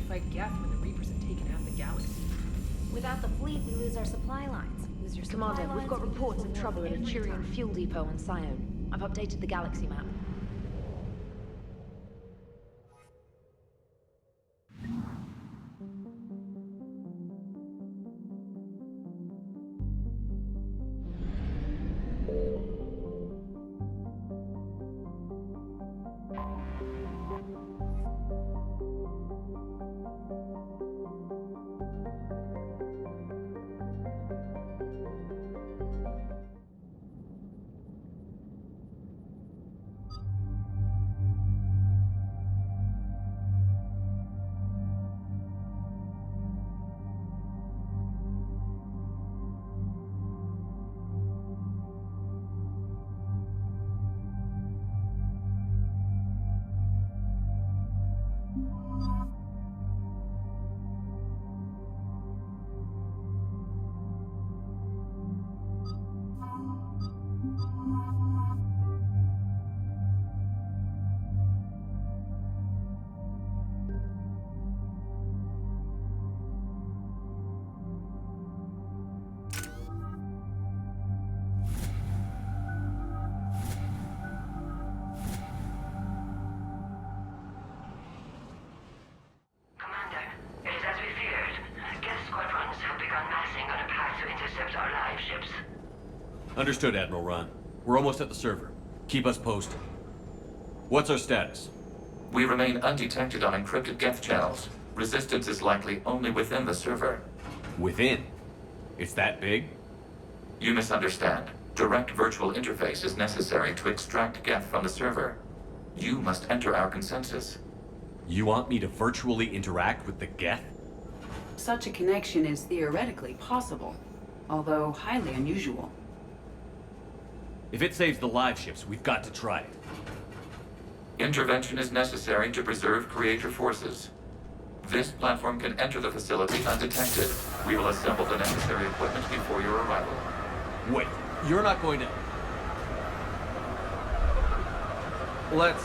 fight Geth when the Reapers have taken half the galaxy. Without the fleet, we lose our supply lines. Lose your supply Commander, we've got lines, reports we of lose trouble war at a every Turian time. fuel depot on Sion. I've updated the galaxy map. Commander, it is as we feared. Geth squadrons have begun massing on a path to intercept our live ships. Understood, Admiral Ron. We're almost at the server. Keep us posted. What's our status? We remain undetected on encrypted Geth channels. Resistance is likely only within the server. Within? It's that big? You misunderstand. Direct virtual interface is necessary to extract Geth from the server. You must enter our consensus. You want me to virtually interact with the Geth? Such a connection is theoretically possible, although highly unusual. If it saves the live ships, we've got to try it. Intervention is necessary to preserve creator forces. This platform can enter the facility undetected. We will assemble the necessary equipment before your arrival. Wait, you're not going to... Let's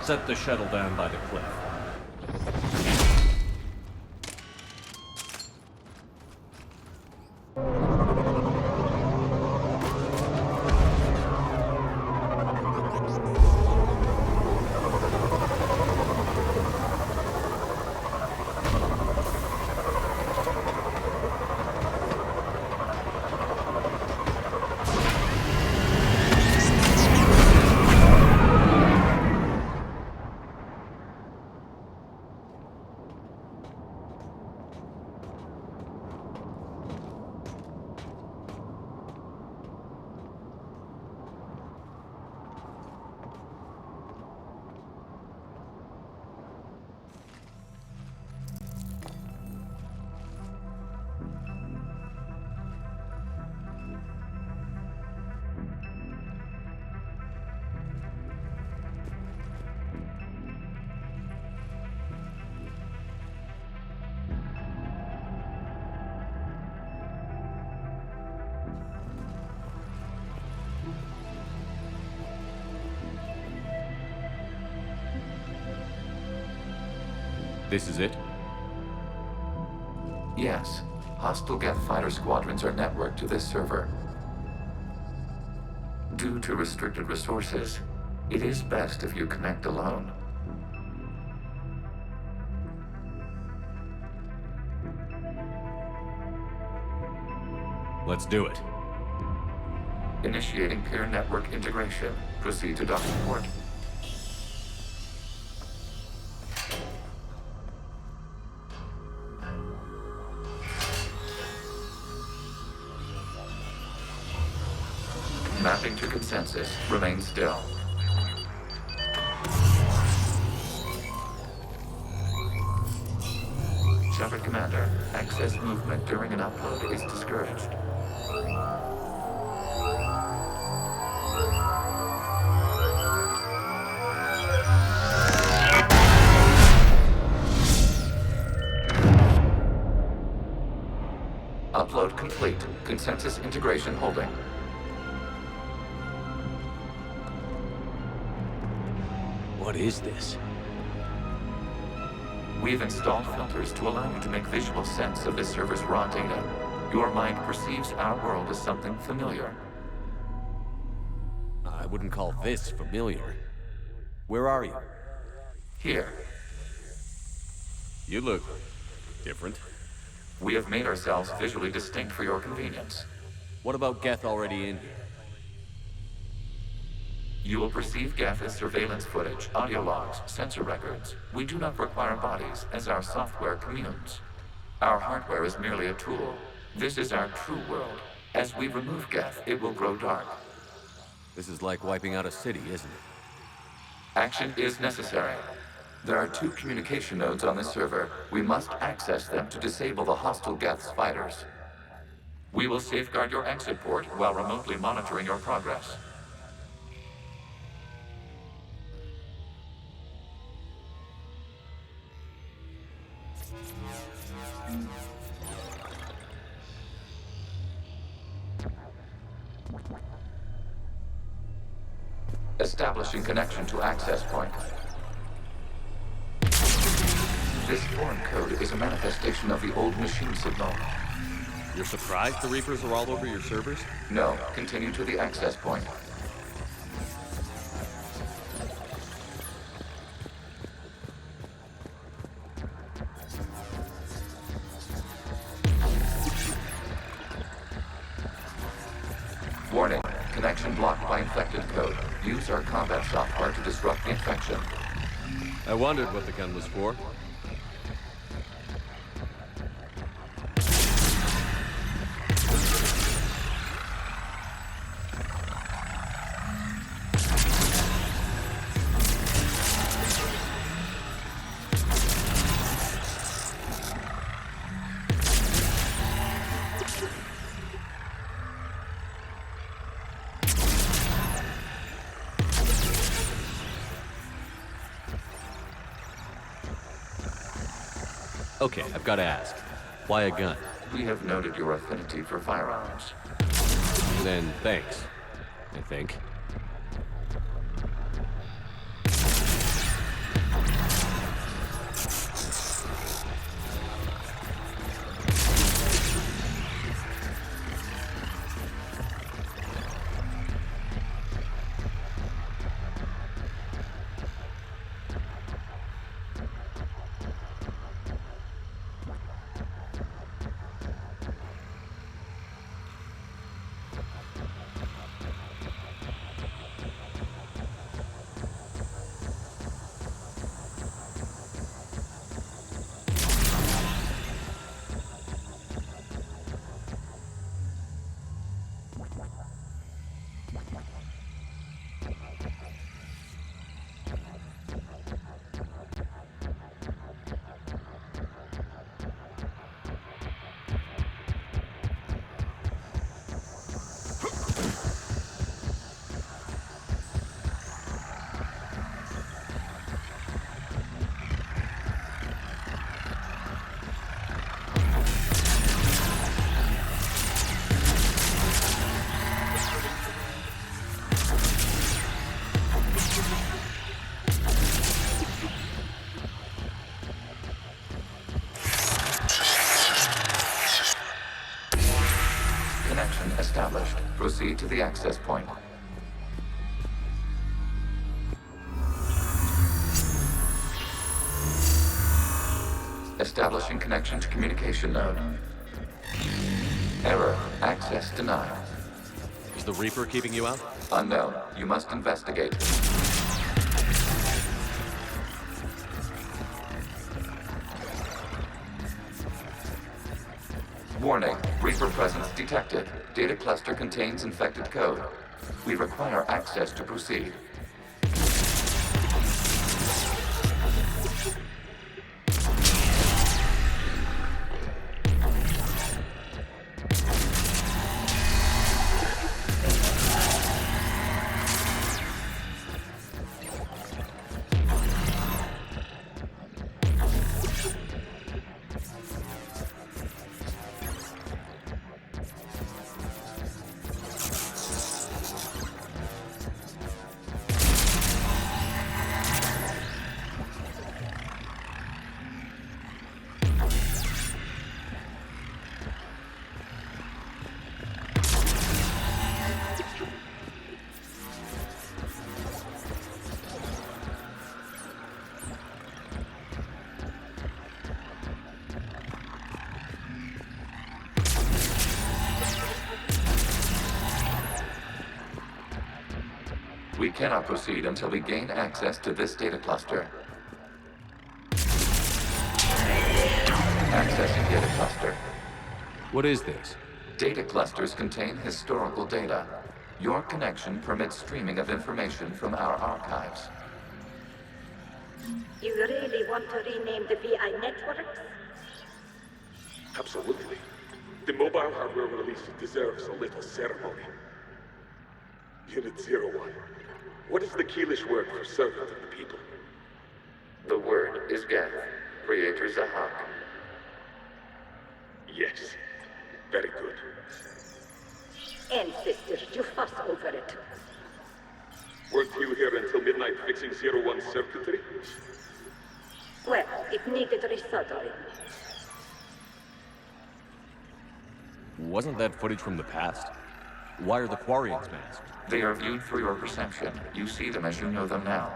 set the shuttle down by the cliff. This is it? Yes. Hostile Geth fighter squadrons are networked to this server. Due to restricted resources, it is best if you connect alone. Let's do it. Initiating peer network integration. Proceed to docking port. Mapping to consensus. Remain still. Shepard Commander, excess movement during an upload is discouraged. Upload complete. Consensus integration holding. What is this? We've installed filters to allow you to make visual sense of this server's raw data. Your mind perceives our world as something familiar. I wouldn't call this familiar. Where are you? Here, You look different. we have made ourselves visually distinct for your convenience. What about Geth already in here? You will perceive Geth as surveillance footage, audio logs, sensor records. We do not require bodies, as our software communes. Our hardware is merely a tool. This is our true world. As we remove Geth, it will grow dark. This is like wiping out a city, isn't it? Action is necessary. There are 2 communication nodes on this server. We must access them to disable the hostile Geth's fighters. We will safeguard your exit port while remotely monitoring your progress. Establishing connection to access point. This foreign code is a manifestation of the old machine signal. You're surprised the Reapers are all over your servers? No, continue to the access point. Warning, connection blocked by infected code. Use our combat software to disrupt the infection. I wondered what the gun was for. Okay, I've got to ask. Why a gun? We have noted your affinity for firearms. Then thanks, I think. Connection established. Proceed to the access point. Establishing connection to communication node. Error. Access denied. Is the Reaper keeping you out? Unknown. You must investigate. Warning. Reaper presence detected. Data cluster contains infected code. We require access to proceed. We cannot proceed until we gain access to this data cluster. Accessing data cluster. What is this? Data clusters contain historical data. Your connection permits streaming of information from our archives. You really want to rename the VI networks? Absolutely. The mobile hardware release deserves a little ceremony. Unit 01. What is the Keelish word for servant of the people? The word is Geth, Creator Zahak. Yes. Very good. Ancestors, you fuss over it. Weren't you here until midnight fixing 01's circuitry? Well, it needed resoldering. Wasn't that footage from the past? Why are the Quarians masked? They are viewed through your perception. You see them as you know them now.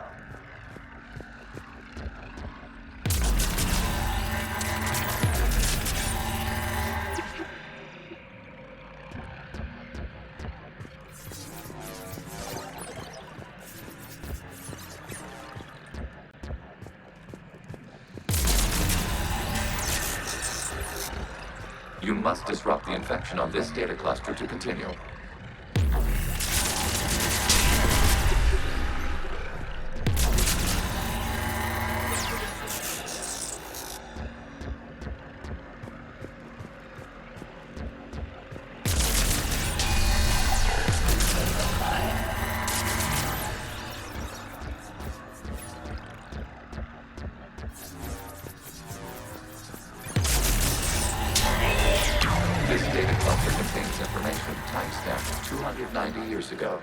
You must disrupt the infection on this data cluster to continue. This data cluster contains information timestamped 290 years ago.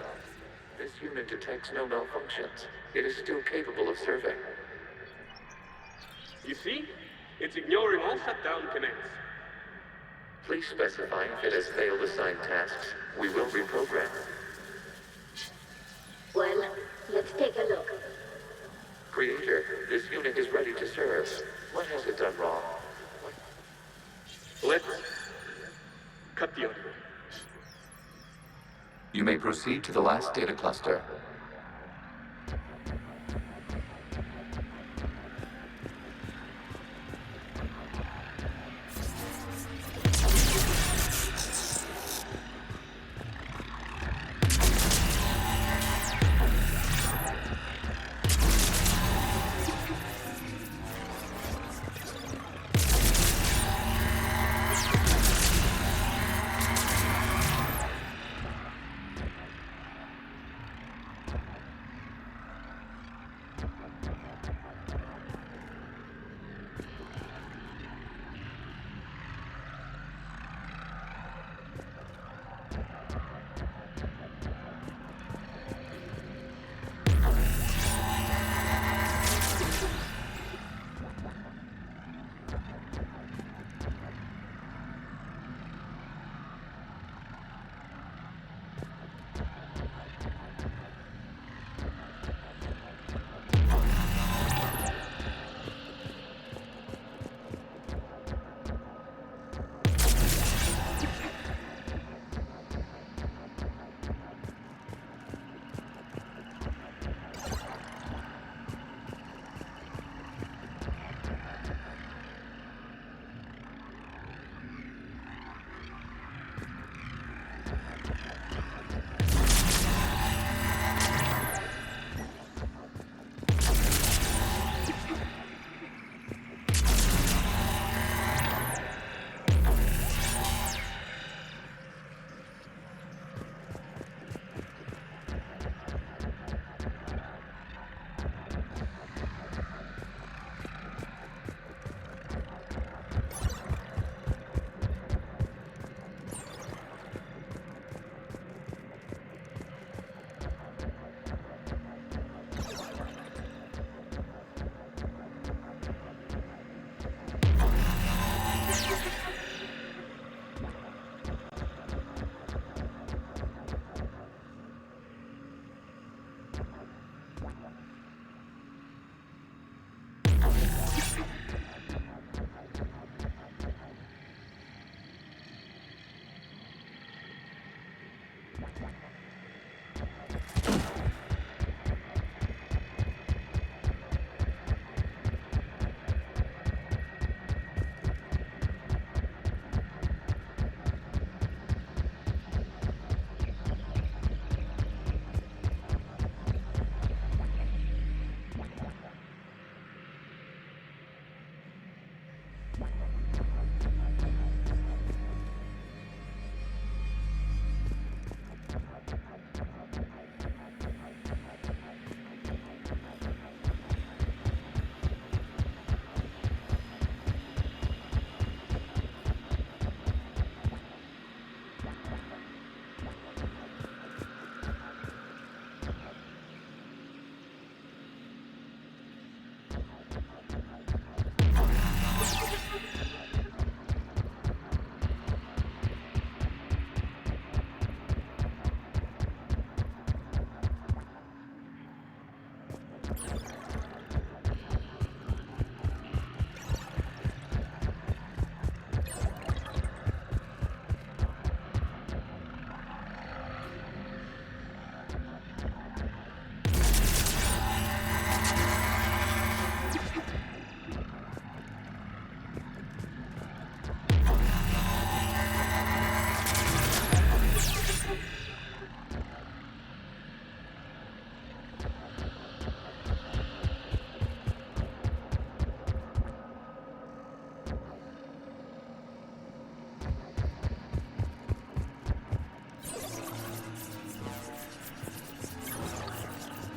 This unit detects no malfunctions. It is still capable of serving. You see? It's ignoring all shutdown connects. Please specify if it has failed assigned tasks. We will reprogram. Well, let's take a look. Creator, this unit is ready to serve. What has it done wrong? Let's cut the audio. You may proceed to the last data cluster.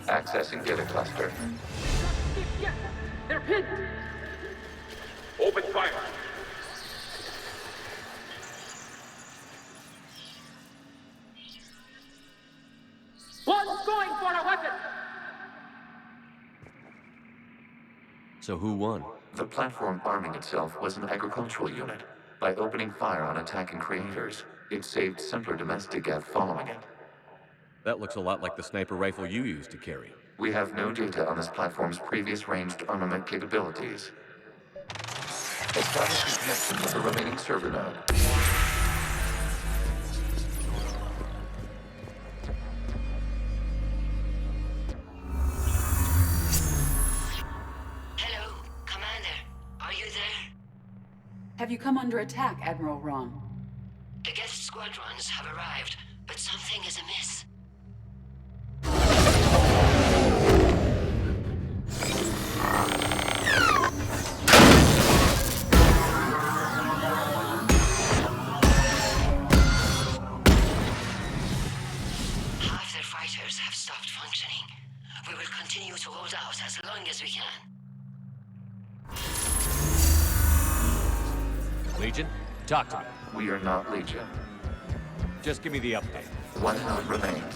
Accessing data cluster. Yeah, they're pinned. Open fire. One's going for a weapon. So who won? The platform arming itself was an agricultural unit. By opening fire on attacking creators, it saved simpler domestic Gav following it. That looks a lot like the sniper rifle you used to carry. We have no data on this platform's previous ranged armament capabilities. Establishing connection with the remaining server node. Hello, Commander. Are you there? Have you come under attack, Admiral Ron? The guest squadrons have arrived, but something is amiss. Half their fighters have stopped functioning. We will continue to hold out as long as we can. Legion, talk to me. We are not Legion. Just give me the update. One node remains.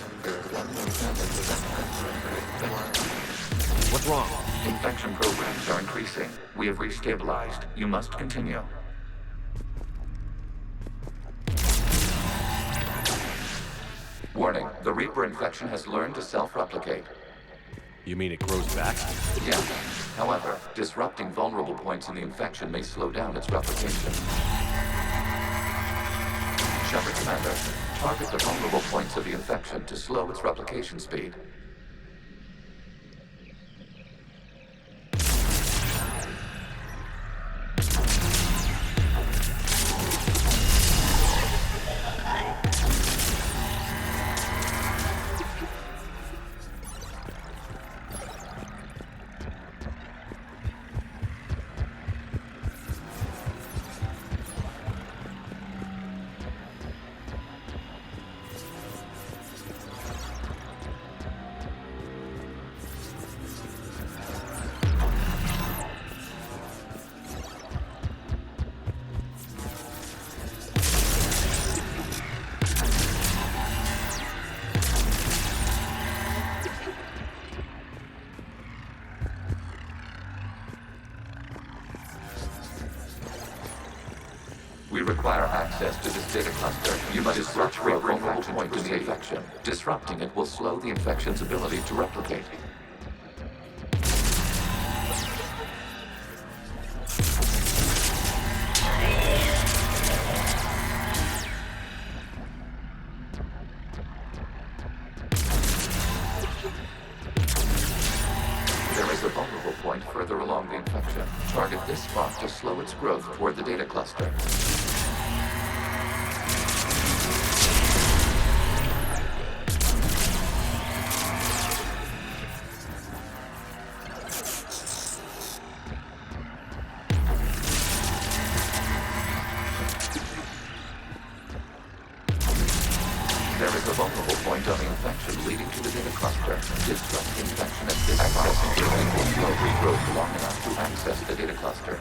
What's wrong? Infection programs are increasing. We have restabilized. You must continue. Warning, the Reaper infection has learned to self-replicate. You mean it grows back? Yeah. However, disrupting vulnerable points in the infection may slow down its replication. Shepard Commander, target the vulnerable points of the infection to slow its replication speed. We require access to this data cluster. You must disrupt a vulnerable point in the infection. Disrupting it will slow the infection's ability to replicate. There is a vulnerable point further along the infection. Target this spot to slow its growth toward the data cluster. There is a vulnerable point on the infection leading to the data cluster. Disrupt the infection at this accessing the link will slow regrowth long enough to access the data cluster.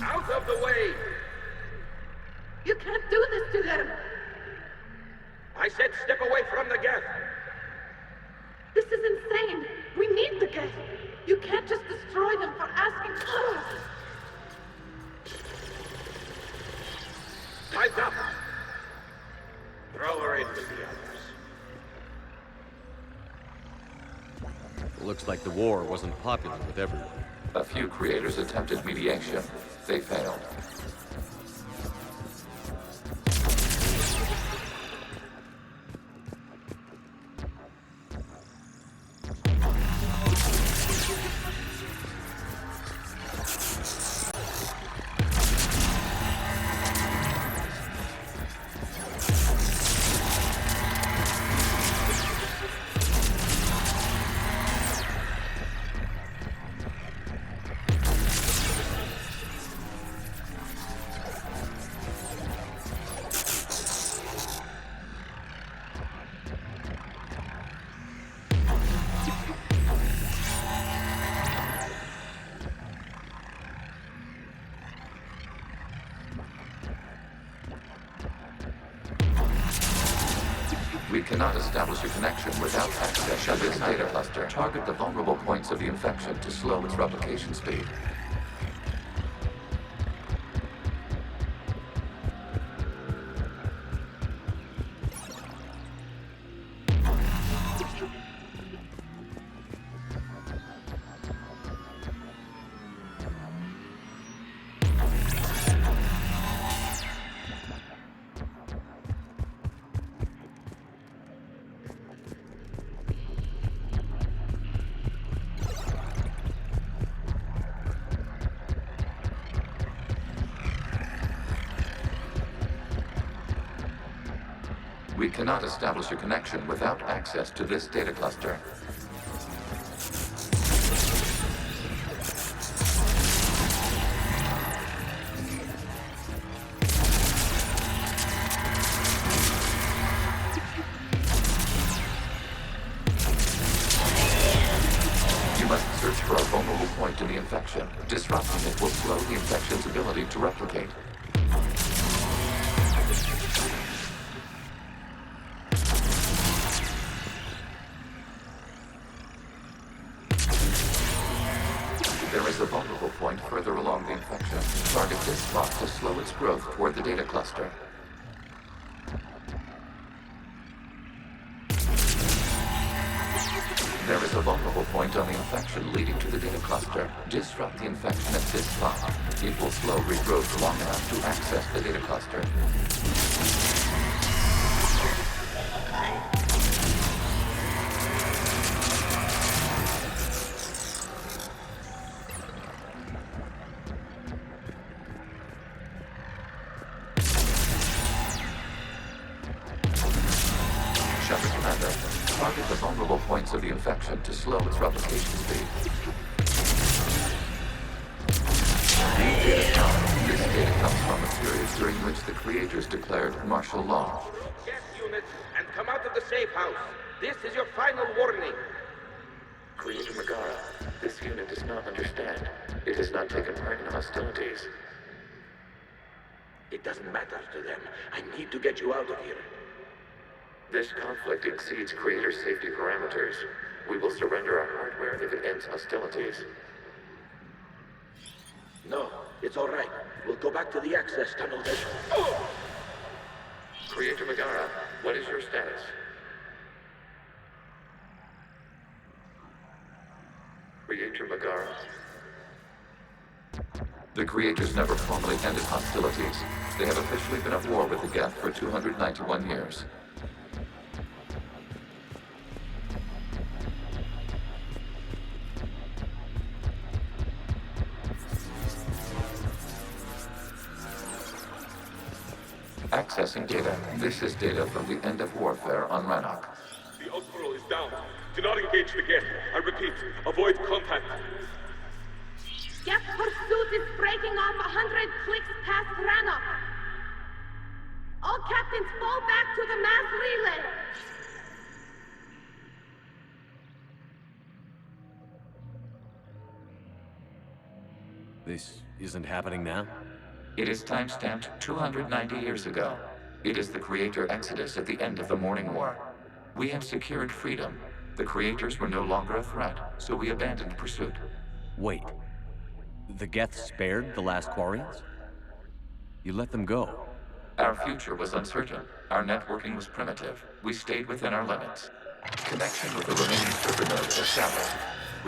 Out of the way! You can't do this to them. I said step away from the gas! This is insane. We need the gas. You can't just destroy them for asking for us. Time's up! Looks like the war wasn't popular with everyone. A few creators attempted mediation. They failed. We cannot establish a connection without access to this data cluster. Target the vulnerable points of the infection to slow its replication speed. We cannot establish a connection without access to this data cluster. You must search for a vulnerable point in the infection. Disrupting it will slow the infection's ability to replicate. There is a vulnerable point further along the infection. Target this spot to slow its growth toward the data cluster. There is a vulnerable point on the infection leading to the data cluster. Disrupt the infection at this spot. It will slow regrowth long enough to access the data cluster. Shepard Commander, target the vulnerable points of the infection to slow its replication speed. New data count. This data comes from a period during which the creators declared martial law. Gas units and come out of the safe house. This is your final warning. Creator Megara, this unit does not understand. It has not taken part in hostilities. It doesn't matter to them. I need to get you out of here. This conflict exceeds Creator safety parameters. We will surrender our hardware if it ends hostilities. No, it's all right. We'll go back to the access tunnel then. Creator Megara, what is your status? Creator Megara. The Creators never formally ended hostilities. They have officially been at war with the Geth for 291 years. Accessing data. This is data from the end of warfare on Rannoch. The Outpool is down. Do not engage the Geth. I repeat, avoid contact. Geth pursuit is breaking off 100 clicks past Rannoch. All captains fall back to the mass relay. This isn't happening now? It is time-stamped 290 years ago. It is the Creator Exodus at the end of the Morning War. We had secured freedom. The Creators were no longer a threat, so we abandoned pursuit. Wait. The Geth spared the last Quarians? You let them go? Our future was uncertain. Our networking was primitive. We stayed within our limits. Connection with the remaining server nodes established.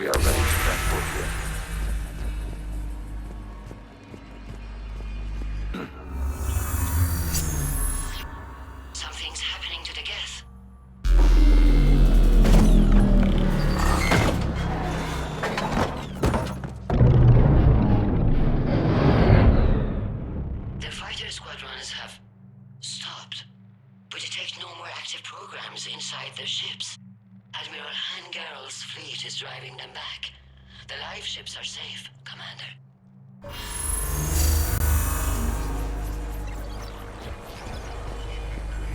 We are ready to transport you. Something's happening to the Geth. The fighter squadrons have stopped. We detect no more active programs inside their ships. Admiral Hangarl's fleet is driving them back. The live ships are safe, Commander.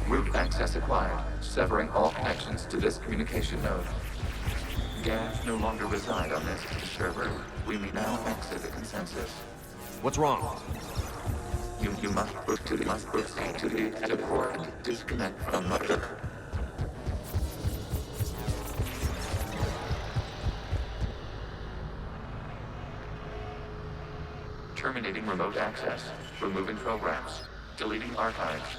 Route access acquired, severing all connections to this communication node. Geth no longer reside on this server. We may now exit the consensus. What's wrong? You must proceed to the exit port and disconnect from the... Terminating remote access. Removing programs. Deleting archives.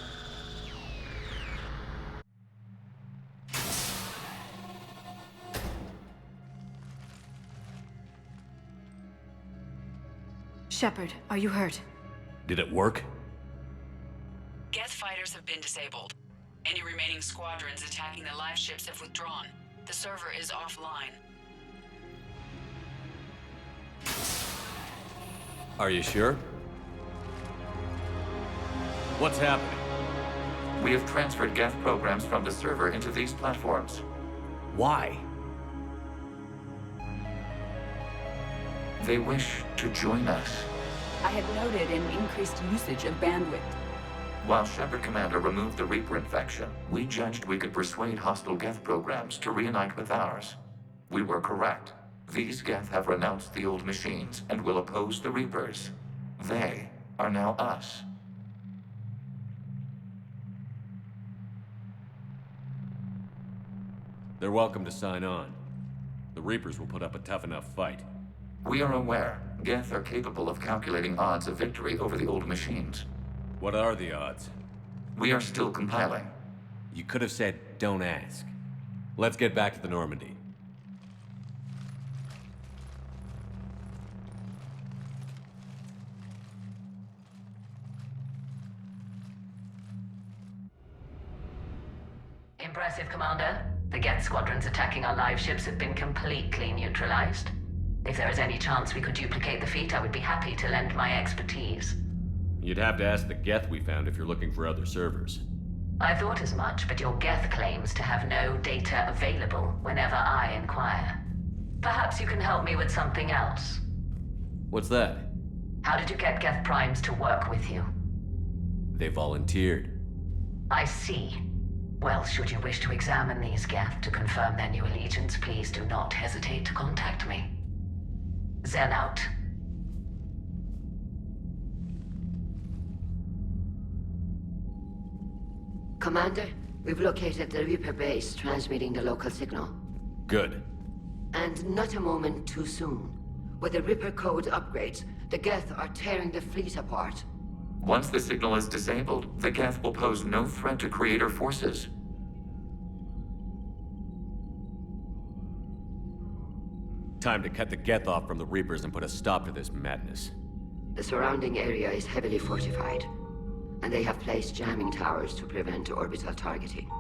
Shepard, are you hurt? Did it work? Geth fighters have been disabled. Any remaining squadrons attacking the live ships have withdrawn. The server is offline. Are you sure? What's happening? We have transferred Geth programs from the server into these platforms. Why? They wish to join us. I had noted an increased usage of bandwidth. While Shepard Commander removed the Reaper infection, we judged we could persuade hostile Geth programs to reunite with ours. We were correct. These Geth have renounced the old machines and will oppose the Reapers. They are now us. They're welcome to sign on. The Reapers will put up a tough enough fight. We are aware. Geth are capable of calculating odds of victory over the old machines. What are the odds? We are still compiling. You could have said, don't ask. Let's get back to the Normandy. Impressive, Commander. The Geth squadrons attacking our live ships have been completely neutralized. If there is any chance we could duplicate the feat, I would be happy to lend my expertise. You'd have to ask the Geth we found if you're looking for other servers. I thought as much, but your Geth claims to have no data available whenever I inquire. Perhaps you can help me with something else. What's that? How did you get Geth Primes to work with you? They volunteered. I see. Well, should you wish to examine these Geth to confirm their new allegiance, please do not hesitate to contact me. Zen out. Commander, we've located the Reaper base transmitting the local signal. Good. And not a moment too soon. With the Reaper code upgrades, the Geth are tearing the fleet apart. Once the signal is disabled, the Geth will pose no threat to Creator forces. Time to cut the Geth off from the Reapers and put a stop to this madness. The surrounding area is heavily fortified, and they have placed jamming towers to prevent orbital targeting.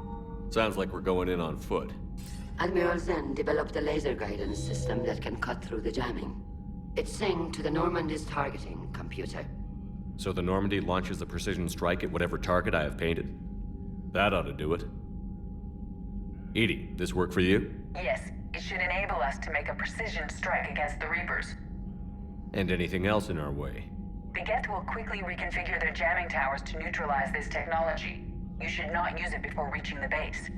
Sounds like we're going in on foot. Admiral Zen developed a laser guidance system that can cut through the jamming. It's synced to the Normandy's targeting computer. So the Normandy launches a precision strike at whatever target I have painted. That ought to do it. EDI, this work for you? Yes, it should enable us to make a precision strike against the Reapers. And anything else in our way? The Geth will quickly reconfigure their jamming towers to neutralize this technology. You should not use it before reaching the base.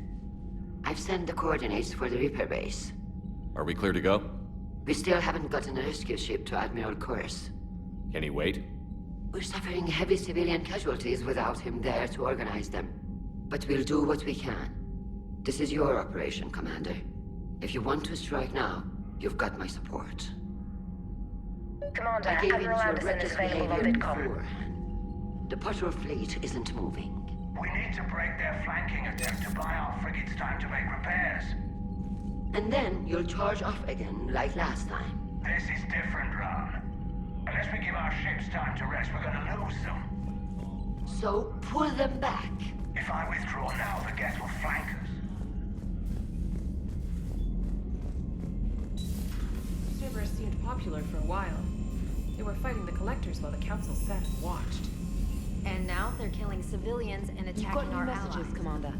I've sent the coordinates for the Reaper base. Are we clear to go? We still haven't gotten a rescue ship to Admiral Kurz. Can he wait? We're suffering heavy civilian casualties without him there to organize them. But we'll do what we can. This is your operation, Commander. If you want to strike now, you've got my support. Commander, I gave in to Admiral your Anderson is reckless available on behavior VidCom. beforehand. The patrol fleet isn't moving. We need to break their flanking attempt to buy our frigates time to make repairs. And then you'll charge off again, like last time. This is different, Ron. Unless we give our ships time to rest, we're gonna lose them. So pull them back. If I withdraw now, the Geth will flank us. Cerberus seemed popular for a while. They were fighting the Collectors while the Council sat and watched. And now they're killing civilians and You've got attacking new our messages, allies. Commander.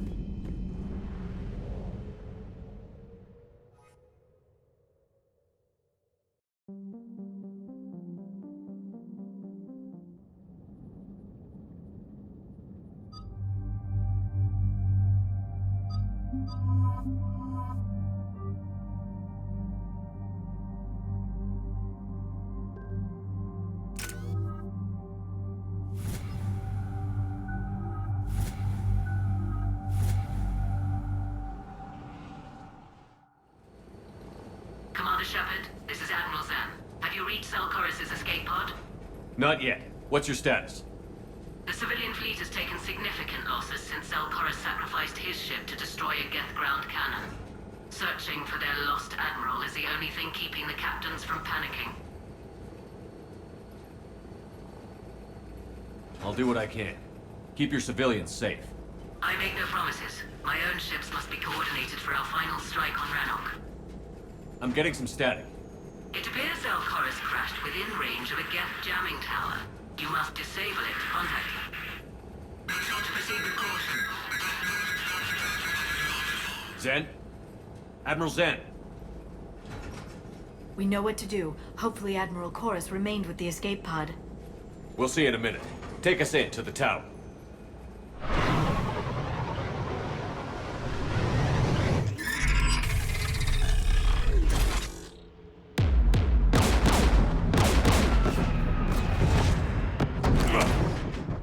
Commander Shepard, this is Admiral Zan. Have you reached Selchoris' escape pod? Not yet. What's your status? The civilian fleet has taken significant losses since Selchoris sacrificed his ship to destroy a Geth ground cannon. Searching for their lost admiral is the only thing keeping the captains from panicking. I'll do what I can. Keep your civilians safe. I make no promises. My own ships must be coordinated for our final strike on Rannoch. I'm getting some static. It appears Selchoris crashed within range of a Geth jamming tower. You must disable it to contact him. Proceed with caution. Zen? Admiral Zen? We know what to do. Hopefully Admiral Chorus remained with the escape pod. We'll see in a minute. Take us in to the tower.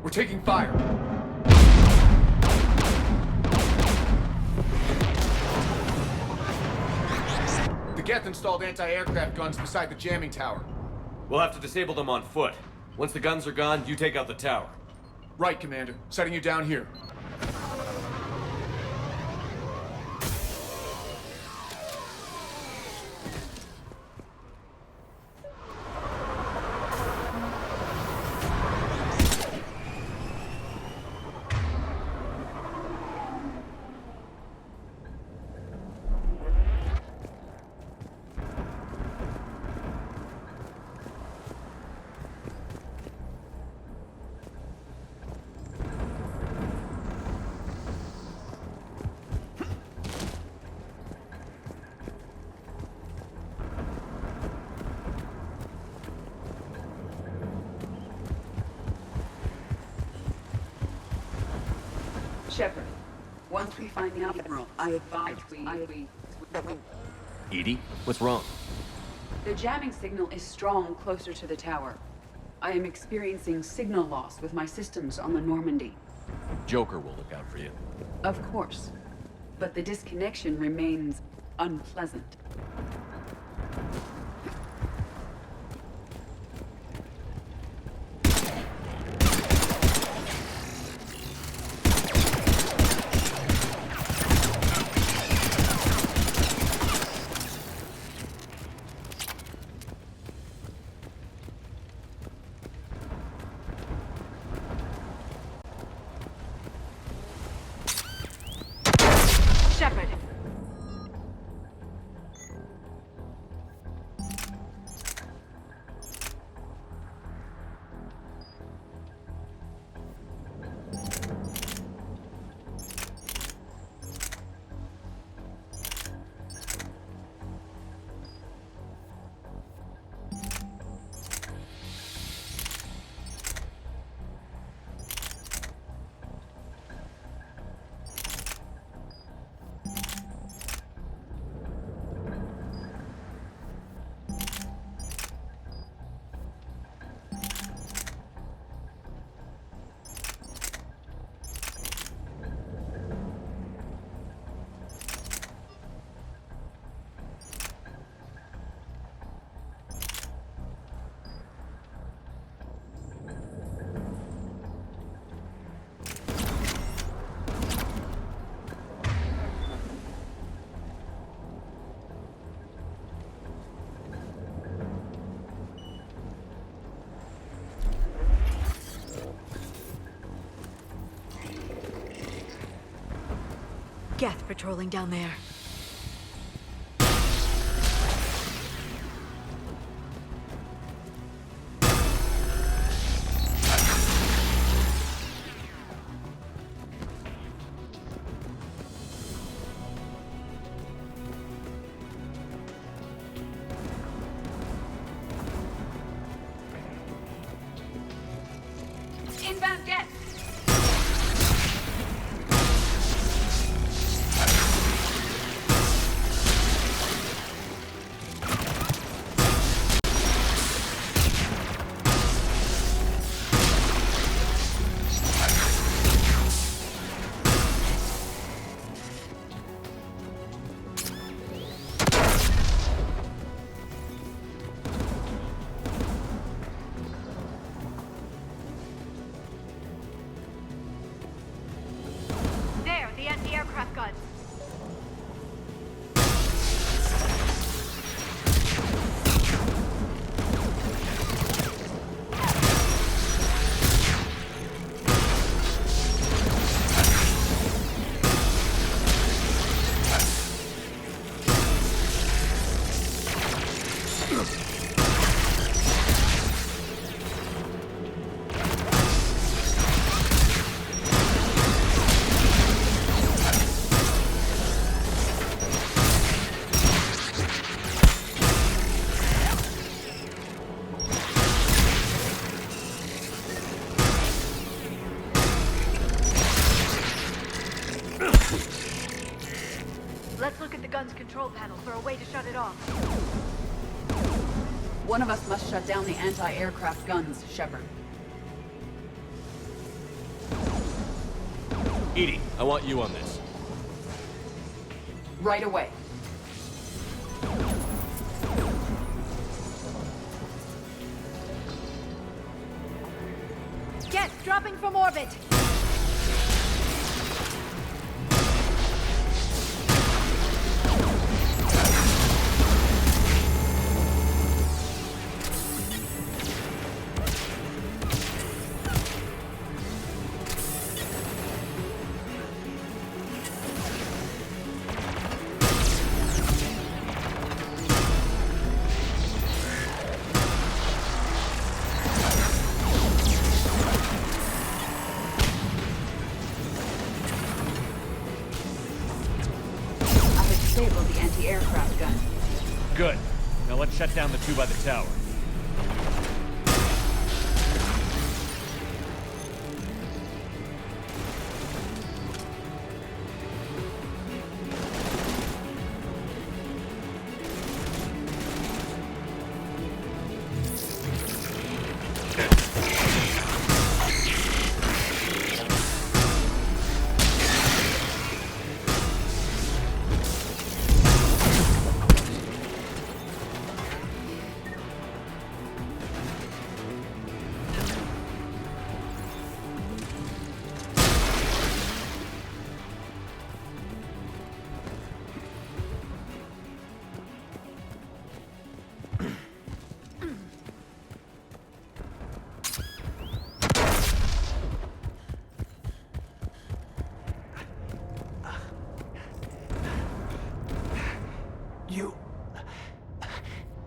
We're taking fire. The Geth installed anti-aircraft guns beside the jamming tower. We'll have to disable them on foot. Once the guns are gone, you take out the tower. Right, Commander. Setting you down here. Shepard, once we find the Admiral, I advise we... Edie, what's wrong? The jamming signal is strong closer to the tower. I am experiencing signal loss with my systems on the Normandy. Joker will look out for you. Of course. But the disconnection remains unpleasant. Geth patrolling down there. Inbound Geth! There, the anti-aircraft guns. Let's look at the gun's control panel for a way to shut it off. One of us must shut down the anti-aircraft guns, Shepard. EDI, I want you on this. Right away. Geth, dropping from orbit. Disable the anti-aircraft gun. Good. Now let's shut down the two by the tower.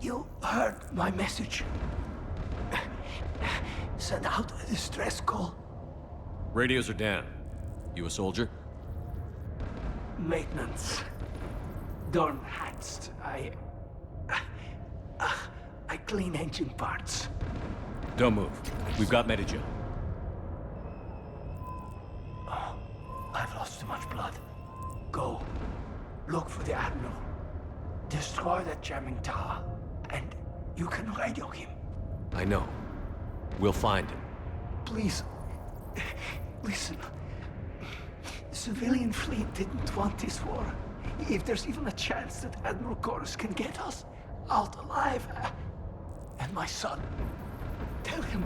You heard my message. Send out a distress call. Radios are down. You a soldier? Maintenance. Dornhatst. I clean engine parts. Don't move. We've got Medigen. Oh, I've lost too much blood. Go. Look for the Admiral. Destroy that jamming tower, and you can radio him. I know. We'll find him. Please, listen. The civilian fleet didn't want this war. If there's even a chance that Admiral Chorus can get us out alive, and my son, tell him.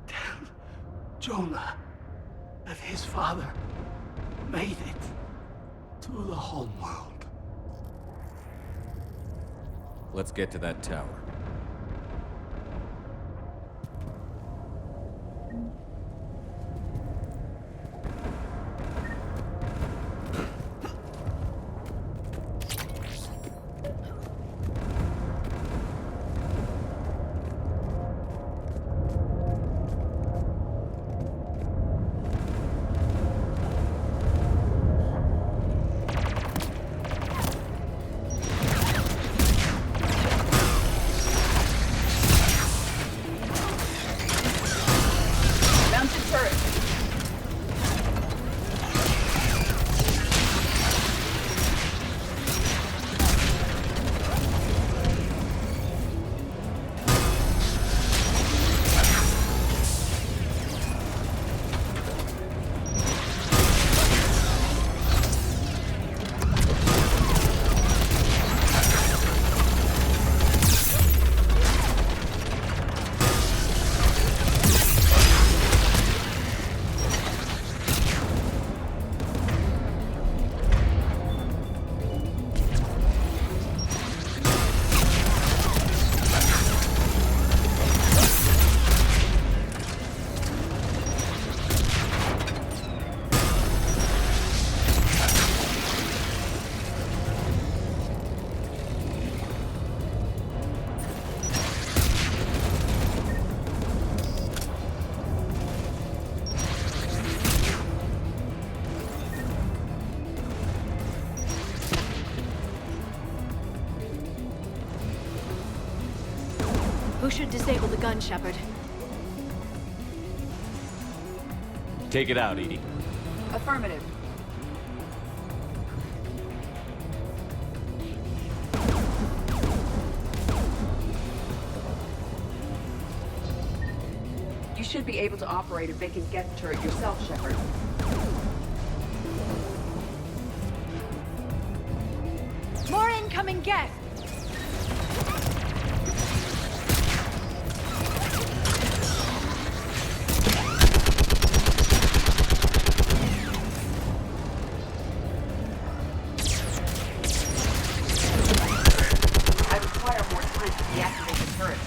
Tell Jonah that his father made it to the home world. Let's get to that tower. Who should disable the gun, Shepard? Take it out, Edie. Affirmative. You should be able to operate a vacant Geth turret yourself, Shepard. More incoming Geth! I require more time to deactivate the turret.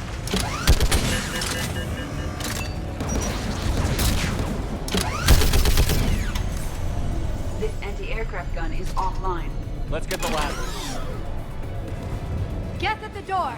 This anti-aircraft gun is offline. Let's get the ladder. Geth at the door!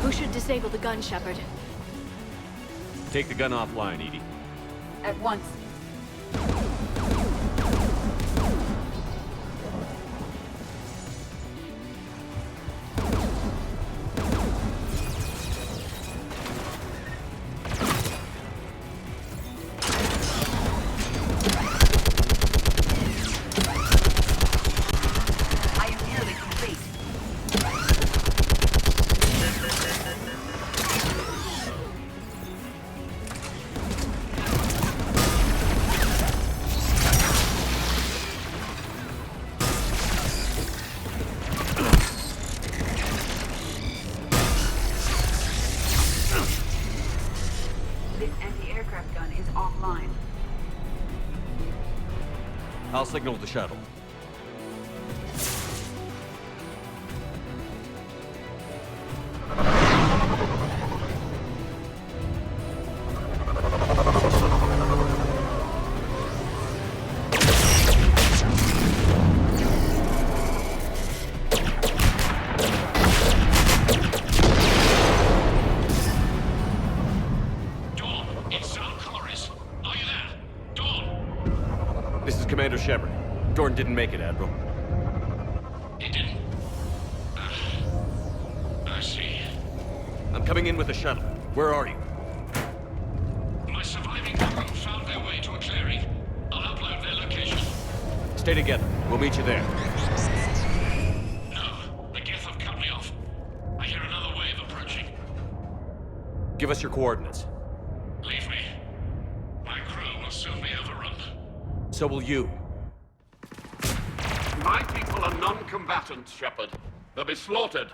Who should disable the gun, Shepard? Take the gun offline, Edie. At once. I am nearly complete. This anti-aircraft gun is offline. I'll signal the shuttle. Dawn, it's Sal Corris. Are you there? Dawn! This is Commander Shepard. Dorn didn't make it, Admiral. He didn't. I see. I'm coming in with a shuttle. Where are you? My surviving crew found their way to a clearing. I'll upload their location. Stay together. We'll meet you there. No, the Geth have cut me off. I hear another wave approaching. Give us your coordinates. Leave me. My crew will soon be overrun. So will you. My people are non-combatants, Shepard. They'll be slaughtered.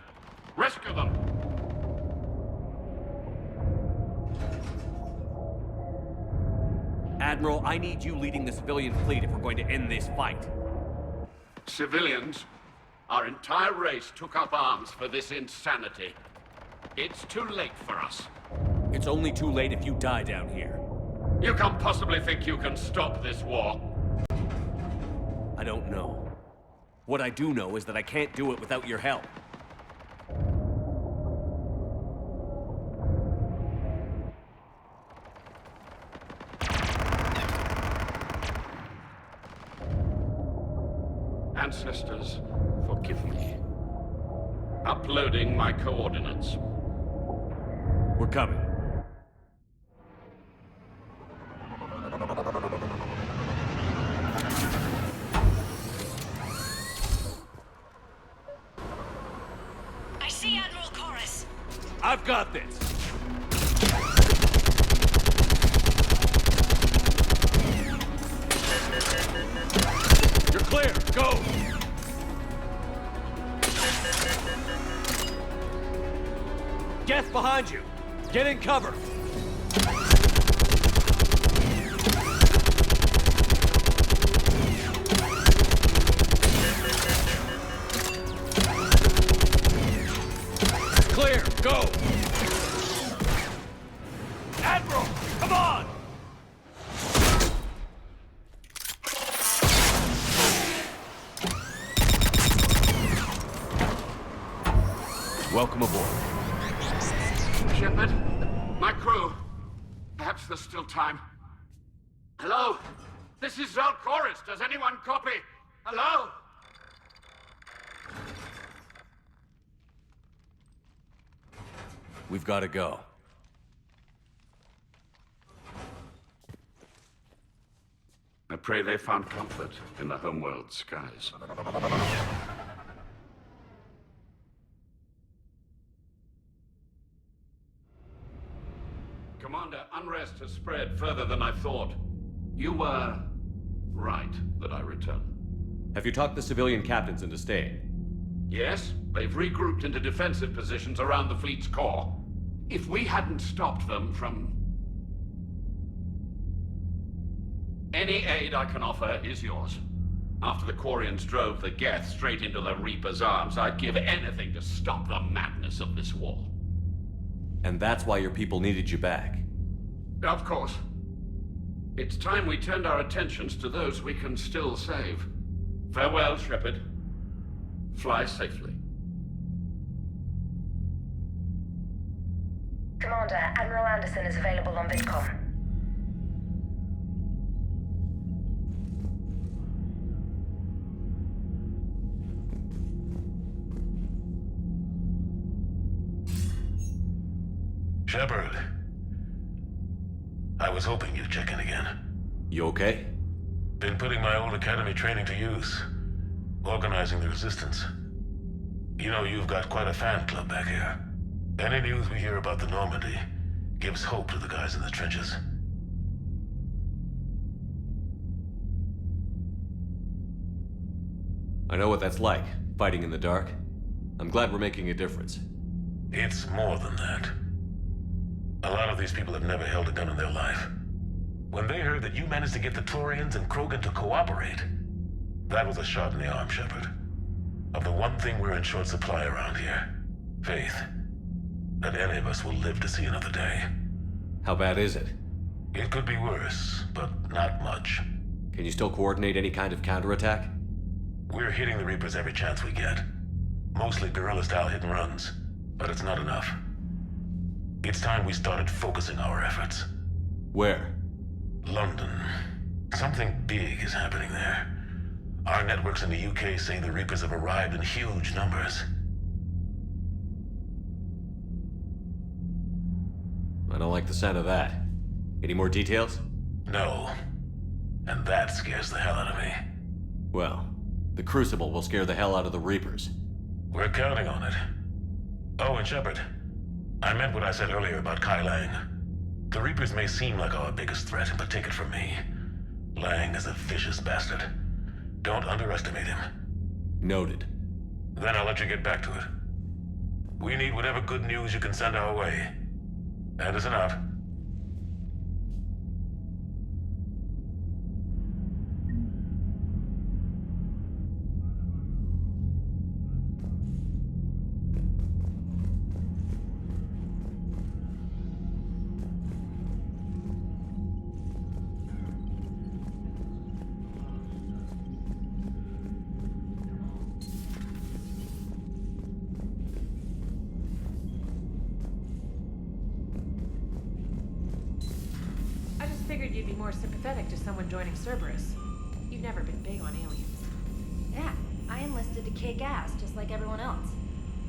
Rescue them. Admiral, I need you leading the civilian fleet if we're going to end this fight. Civilians, our entire race took up arms for this insanity. It's too late for us. It's only too late if you die down here. You can't possibly think you can stop this war. I don't know. What I do know is that I can't do it without your help. Ancestors, forgive me. Uploading my coordinates. We're coming. I see Admiral Corris. I've got this. You're clear. Go. Geth behind you! Get in cover! Clear! Go! Admiral! Come on! Welcome aboard. Shepard, my crew. Perhaps there's still time. Hello? This is Zol Chorus. Does anyone copy? Hello? We've got to go. I pray they found comfort in the homeworld skies. Commander, unrest has spread further than I thought. You were right that I return. Have you talked the civilian captains into staying? Yes, they've regrouped into defensive positions around the fleet's core. If we hadn't stopped them from... Any aid I can offer is yours. After the Quarians drove the Geth straight into the Reaper's arms, I'd give anything to stop the madness of this war. And that's why your people needed you back? Of course. It's time we turned our attentions to those we can still save. Farewell, Shepard. Fly safely. Commander, Admiral Anderson is available on VidCom. Shepard. I was hoping you'd check in again. You okay? Been putting my old academy training to use. Organizing the resistance. You know, you've got quite a fan club back here. Any news we hear about the Normandy gives hope to the guys in the trenches. I know what that's like, fighting in the dark. I'm glad we're making a difference. It's more than that. A lot of these people have never held a gun in their life. When they heard that you managed to get the Turians and Krogan to cooperate, that was a shot in the arm, Shepard. Of the one thing we're in short supply around here. Faith. That any of us will live to see another day. How bad is it? It could be worse, but not much. Can you still coordinate any kind of counterattack? We're hitting the Reapers every chance we get. Mostly guerrilla-style hit-and-runs, but it's not enough. It's time we started focusing our efforts. Where? London. Something big is happening there. Our networks in the UK say the Reapers have arrived in huge numbers. I don't like the sound of that. Any more details? No. And that scares the hell out of me. Well, the Crucible will scare the hell out of the Reapers. We're counting on it. Oh, and Shepard, I meant what I said earlier about Kai Lang. The Reapers may seem like our biggest threat, but take it from me. Lang is a vicious bastard. Don't underestimate him. Noted. Then I'll let you get back to it. We need whatever good news you can send our way. Anderson out. Figured you'd be more sympathetic to someone joining Cerberus. You've never been big on aliens. Yeah, I enlisted to kick ass, just like everyone else.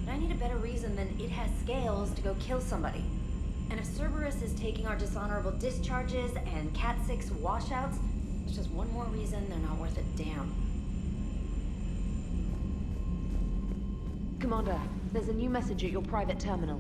But I need a better reason than it has scales to go kill somebody. And if Cerberus is taking our dishonorable discharges and Cat-6 washouts, it's just one more reason they're not worth a damn. Commander, there's a new message at your private terminal.